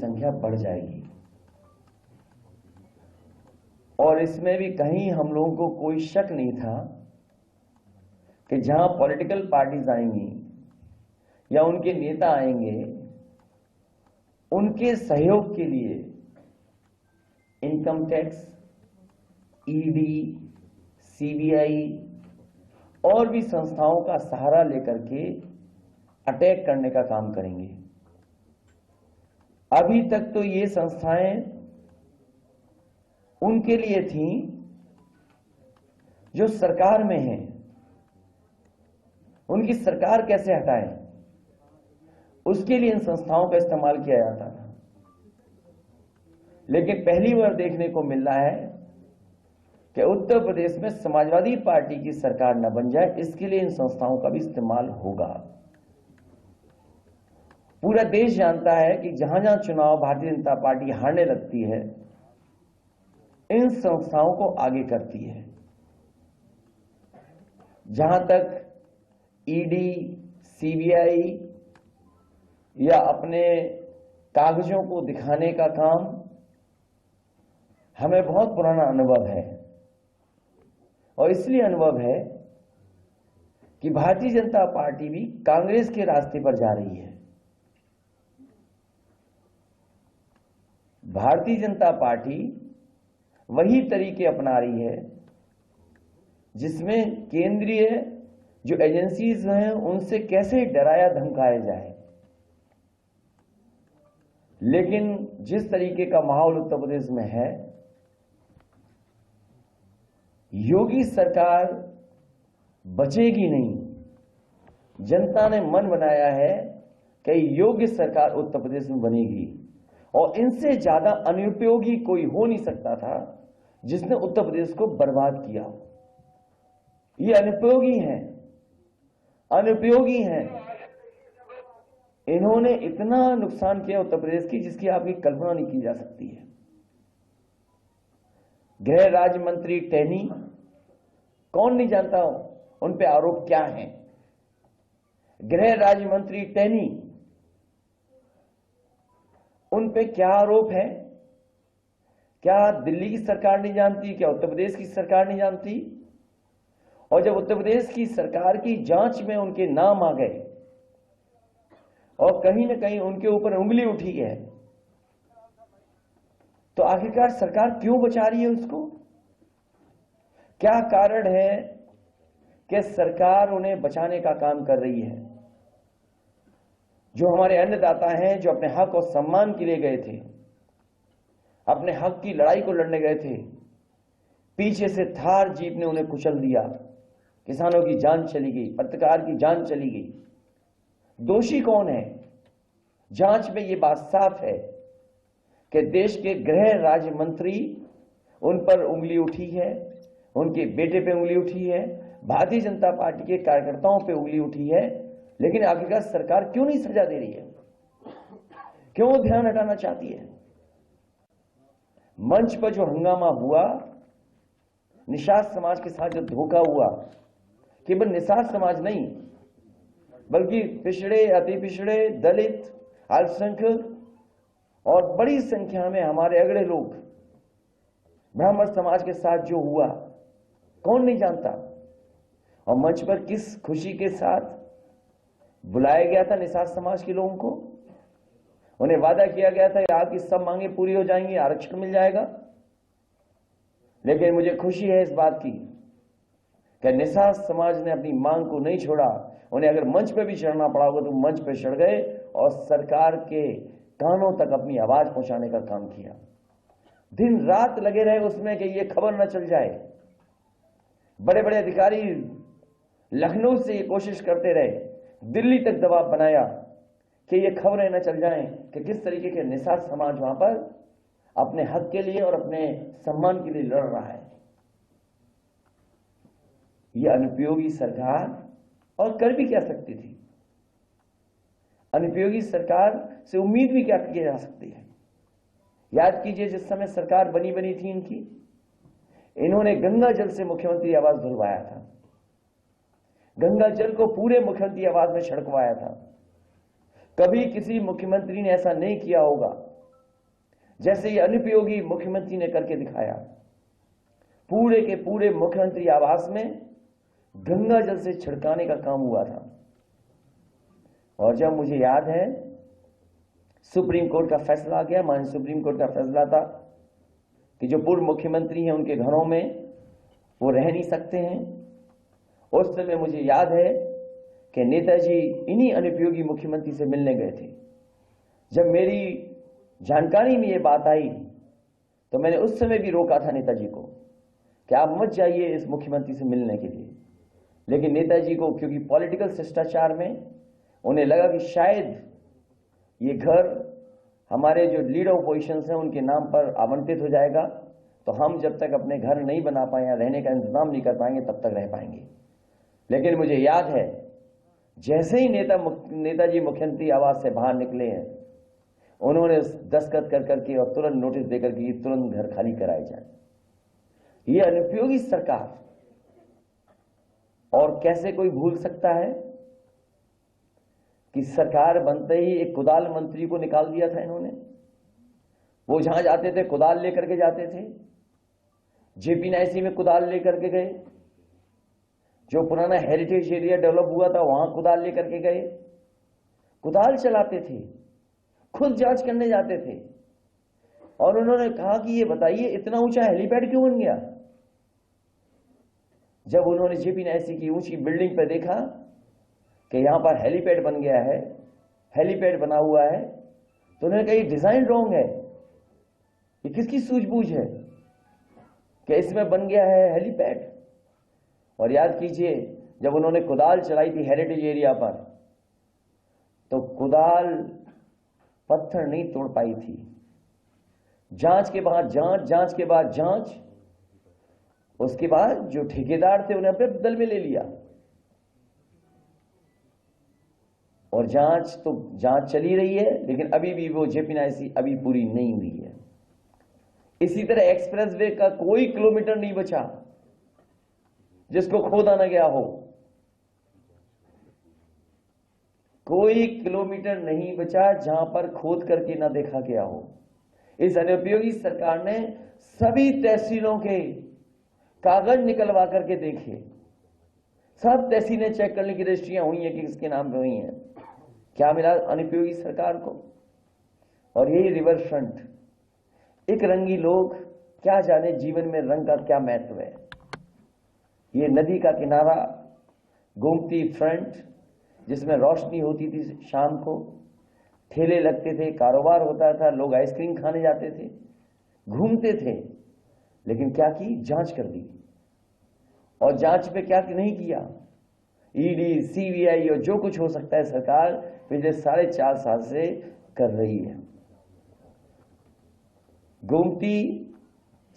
संख्या बढ़ जाएगी। और इसमें भी कहीं हम लोगों को कोई शक नहीं था कि जहां पॉलिटिकल पार्टीज आएंगी या उनके नेता आएंगे, उनके सहयोग के लिए इनकम टैक्स, ईडी, सीबीआई और भी संस्थाओं का सहारा लेकर के अटैक करने का काम करेंगे। अभी तक तो ये संस्थाएं उनके लिए थी जो सरकार में हैं, उनकी सरकार कैसे हटाएं, उसके लिए इन संस्थाओं का इस्तेमाल किया जाता था। लेकिन पहली बार देखने को मिल रहा है कि उत्तर प्रदेश में समाजवादी पार्टी की सरकार न बन जाए, इसके लिए इन संस्थाओं का भी इस्तेमाल होगा। पूरा देश जानता है कि जहां जहां चुनाव भारतीय जनता पार्टी हारने लगती है, इन संस्थाओं को आगे करती है। जहां तक ईडी, सीबीआई या अपने कागजों को दिखाने का काम, हमें बहुत पुराना अनुभव है। और इसलिए अनुभव है कि भारतीय जनता पार्टी भी कांग्रेस के रास्ते पर जा रही है। भारतीय जनता पार्टी वही तरीके अपना रही है जिसमें केंद्रीय जो एजेंसीज हैं उनसे कैसे डराया धमकाया जाए। लेकिन जिस तरीके का माहौल उत्तर प्रदेश में है, योगी सरकार बचेगी नहीं। जनता ने मन बनाया है कि योग्य सरकार उत्तर प्रदेश में बनेगी और इनसे ज्यादा अनुपयोगी कोई हो नहीं सकता था जिसने उत्तर प्रदेश को बर्बाद किया। ये अनुपयोगी हैं, अनुपयोगी हैं। इन्होंने इतना नुकसान किया उत्तर प्रदेश की जिसकी आपकी कल्पना नहीं की जा सकती है। गृह राज्य मंत्री टैनी, कौन नहीं जानता उन पे आरोप क्या हैं। गृह राज्य मंत्री टैनी, उन पे क्या आरोप है? क्या दिल्ली की सरकार नहीं जानती? क्या उत्तर प्रदेश की सरकार नहीं जानती? और जब उत्तर प्रदेश की सरकार की जांच में उनके नाम आ गए और कहीं ना कहीं उनके ऊपर उंगली उठी है, तो आखिरकार सरकार क्यों बचा रही है उसको? क्या कारण है कि सरकार उन्हें बचाने का काम कर रही है? जो हमारे अन्नदाता हैं, जो अपने हक और सम्मान के लिए गए थे, अपने हक की लड़ाई को लड़ने गए थे, पीछे से थार जीप ने उन्हें कुचल दिया। किसानों की जान चली गई, पत्रकार की जान चली गई। दोषी कौन है? जांच में यह बात साफ है कि देश के गृह राज्य मंत्री, उन पर उंगली उठी है, उनके बेटे पे उंगली उठी है, भारतीय जनता पार्टी के कार्यकर्ताओं पे उंगली उठी है। लेकिन आखिरकार सरकार क्यों नहीं सजा दे रही है? क्यों ध्यान हटाना चाहती है? मंच पर जो हंगामा हुआ, निषाद समाज के साथ जो धोखा हुआ, केवल निषाद समाज नहीं बल्कि पिछड़े, अति पिछड़े, दलित, अल्पसंख्यक और बड़ी संख्या में हमारे अगड़े लोग, ब्राह्मण समाज के साथ जो हुआ, कौन नहीं जानता? और मंच पर किस खुशी के साथ बुलाया गया था निषाद समाज के लोगों को। उन्हें वादा किया गया था कि आपकी सब मांगे पूरी हो जाएंगी, आरक्षण मिल जाएगा। लेकिन मुझे खुशी है इस बात की कि निषाद समाज ने अपनी मांग को नहीं छोड़ा। उन्हें अगर मंच पे भी चढ़ना पड़ा होगा तो मंच पे चढ़ गए और सरकार के कानों तक अपनी आवाज पहुंचाने का काम किया। दिन रात लगे रहे उसमें कि ये खबर न चल जाए। बड़े बड़े अधिकारी लखनऊ से ये कोशिश करते रहे, दिल्ली तक दबाव बनाया कि ये खबरें न चल जाएं कि किस तरीके के निषाद समाज वहां पर अपने हक के लिए और अपने सम्मान के लिए लड़ रहा है। ये अनुपयोगी सरकार और कर भी क्या सकती थी? अनुपयोगी सरकार से उम्मीद भी क्या की जा सकती है? याद कीजिए जिस समय सरकार बनी थी इनकी, इन्होंने गंगा जल से मुख्यमंत्री आवास धुलवाया था, गंगा जल को पूरे मुख्यमंत्री आवास में छिड़कवाया था। कभी किसी मुख्यमंत्री ने ऐसा नहीं किया होगा जैसे ये अनुपयोगी मुख्यमंत्री ने करके दिखाया। पूरे के पूरे मुख्यमंत्री आवास में गंगा जल से छिड़काने का काम हुआ था। और जब मुझे याद है सुप्रीम कोर्ट का फैसला आ गया, माननीय सुप्रीम कोर्ट का फैसला था कि जो पूर्व मुख्यमंत्री हैं उनके घरों में वो रह नहीं सकते हैं। उस समय मुझे याद है कि नेताजी इन्हीं अनुपयोगी मुख्यमंत्री से मिलने गए थे। जब मेरी जानकारी में ये बात आई तो मैंने उस समय भी रोका था नेताजी को कि आप मत जाइए इस मुख्यमंत्री से मिलने के लिए। लेकिन नेताजी को क्योंकि पॉलिटिकल शिष्टाचार में उन्हें लगा कि शायद ये घर हमारे जो लीडर ऑपोजिशन हैं उनके नाम पर आवंटित हो जाएगा, तो हम जब तक अपने घर नहीं बना पाए या रहने का इंतजाम नहीं कर पाएंगे तब तक रह पाएंगे। लेकिन मुझे याद है जैसे ही नेताजी मुख्यमंत्री आवास से बाहर निकले हैं, उन्होंने दस्तखत कर करके और तुरंत नोटिस देकर के तुरंत घर खाली कराए जाए। ये अनुपयोगी सरकार, और कैसे कोई भूल सकता है कि सरकार बनते ही एक कुदाल मंत्री को निकाल दिया था इन्होंने। वो जहां जाते थे कुदाल लेकर के जाते थे। जेपी नायसी में कुदाल लेकर के गए, जो पुराना हेरिटेज एरिया डेवलप हुआ था वहां कुदाल लेकर के गए, कुदाल चलाते थे, खुद जांच करने जाते थे। और उन्होंने कहा कि ये बताइए इतना ऊंचा हेलीपैड क्यों बन गया। जब उन्होंने जेपी नायसी की ऊंची बिल्डिंग पर देखा कि यहां पर हेलीपैड बन गया है, हेलीपैड बना हुआ है, तो उन्होंने कहा ये डिजाइन रॉन्ग है, ये किसकी सूझबूझ है कि इसमें बन गया है हेलीपैड। और याद कीजिए जब उन्होंने कुदाल चलाई थी हेरिटेज एरिया पर, तो कुदाल पत्थर नहीं तोड़ पाई थी। जांच के बाद जांच, जांच के बाद जांच, उसके बाद जो ठेकेदार थे उन्हें अपने दल में ले लिया। और जांच चली रही है, लेकिन अभी भी वो जेपी नायसी अभी पूरी नहीं हुई है। इसी तरह एक्सप्रेस वे का कोई किलोमीटर नहीं बचा जिसको खोदा न गया हो। कोई किलोमीटर नहीं बचा जहां पर खोद करके ना देखा गया हो। इस अनुपयोगी सरकार ने सभी तहसीलों के कागज निकलवा करके देखे, सब तहसीलें चेक करने की रजिस्ट्रियां हुई हैं कि किसके नाम पे हुई हैं। क्या मिला अनुपयोगी सरकार को? और यही रिवर फ्रंट, एक रंगी लोग क्या जाने जीवन में रंग का क्या महत्व है। ये नदी का किनारा गोमती फ्रंट, जिसमें रोशनी होती थी शाम को, ठेले लगते थे, कारोबार होता था, लोग आइसक्रीम खाने जाते थे, घूमते थे। लेकिन क्या की? जांच कर दी। और जांच पे क्या नहीं किया? ईडी, सीबीआई और जो कुछ हो सकता है सरकार पिछले 4.5 साल से कर रही है। गोमती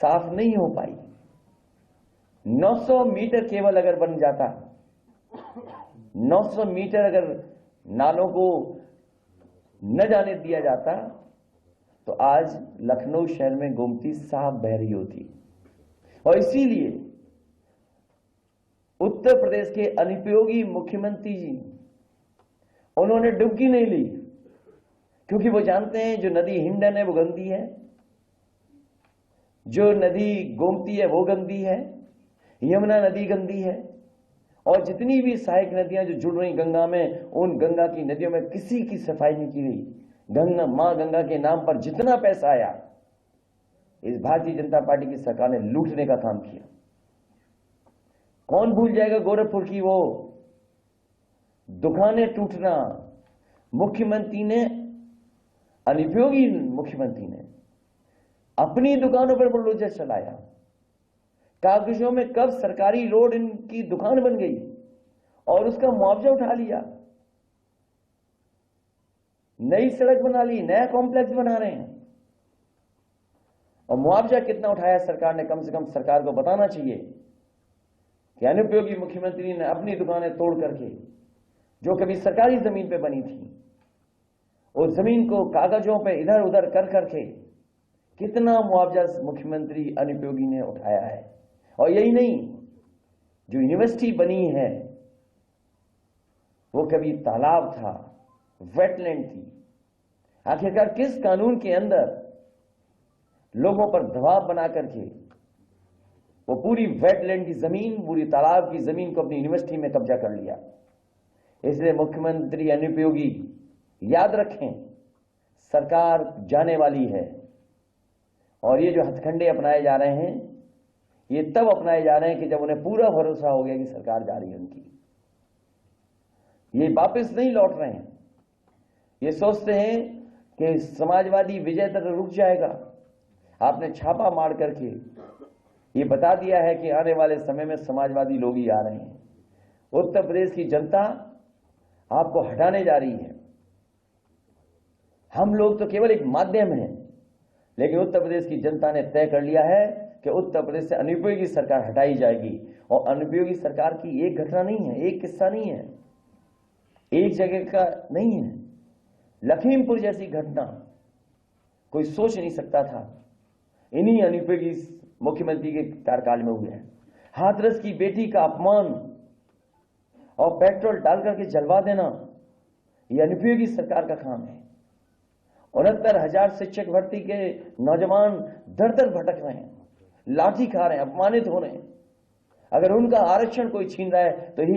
साफ नहीं हो पाई। 900 मीटर केवल अगर बन जाता, 900 मीटर अगर नालों को न जाने दिया जाता, तो आज लखनऊ शहर में गोमती साफ बह रही होती। और इसीलिए उत्तर प्रदेश के अनुपयोगी मुख्यमंत्री जी, उन्होंने डुबकी नहीं ली, क्योंकि वो जानते हैं जो नदी हिंडन है वो गंदी है, जो नदी गोमती है वो गंदी है, यमुना नदी गंदी है, और जितनी भी सहायक नदियां जो जुड़ रही गंगा में, उन गंगा की नदियों में किसी की सफाई नहीं की गई। मां गंगा के नाम पर जितना पैसा आया, इस भारतीय जनता पार्टी की सरकार ने लूटने का काम किया। कौन भूल जाएगा गोरखपुर की वो दुकानें टूटना। मुख्यमंत्री ने, अनुपयोगी मुख्यमंत्री ने अपनी दुकानों पर बुलडोजर चलाया। कागजों में कब सरकारी रोड इनकी दुकान बन गई और उसका मुआवजा उठा लिया। नई सड़क बना ली, नया कॉम्प्लेक्स बना रहे हैं, और मुआवजा कितना उठाया सरकार ने? कम से कम सरकार को बताना चाहिए कि अनुपयोगी मुख्यमंत्री ने अपनी दुकानें तोड़ करके, जो कभी सरकारी जमीन पे बनी थी, उस जमीन को कागजों पे इधर उधर कर करके कितना मुआवजा मुख्यमंत्री अनुपयोगी ने उठाया है। और यही नहीं, जो यूनिवर्सिटी बनी है वो कभी तालाब था, वेटलैंड थी। आखिरकार किस कानून के अंदर लोगों पर दबाव बना करके वो पूरी वेटलैंड की जमीन, पूरी तालाब की जमीन को अपनी यूनिवर्सिटी में कब्जा कर लिया। इसलिए मुख्यमंत्री अनुपयोगी याद रखें, सरकार जाने वाली है और ये जो हथकंडे अपनाए जा रहे हैं ये तब अपनाए जा रहे हैं कि जब उन्हें पूरा भरोसा हो गया कि सरकार जा रही है उनकी। ये वापस नहीं लौट रहे हैं। ये सोचते हैं कि समाजवादी विजय तक रुक जाएगा। आपने छापा मार करके ये बता दिया है कि आने वाले समय में समाजवादी लोग ही आ रहे हैं। उत्तर प्रदेश की जनता आपको हटाने जा रही है। हम लोग तो केवल एक माध्यम हैं, लेकिन उत्तर प्रदेश की जनता ने तय कर लिया है कि उत्तर प्रदेश से अनुपयोगी सरकार हटाई जाएगी। और अनुपयोगी सरकार की एक घटना नहीं है, एक किस्सा नहीं है, एक जगह का नहीं है। लखीमपुर जैसी घटना कोई सोच नहीं सकता था, इन्हीं अनुपयोगी मुख्यमंत्री के कार्यकाल में हुए हैं। हाथरस की बेटी का अपमान और पेट्रोल डाल करके जलवा देना, यह अनुपयोगी सरकार का काम है। 69,000 शिक्षक भर्ती के नौजवान दर दर भटक रहे हैं, लाठी खा रहे हैं, अपमानित हो रहे हैं। अगर उनका आरक्षण कोई छीन रहा है तो ये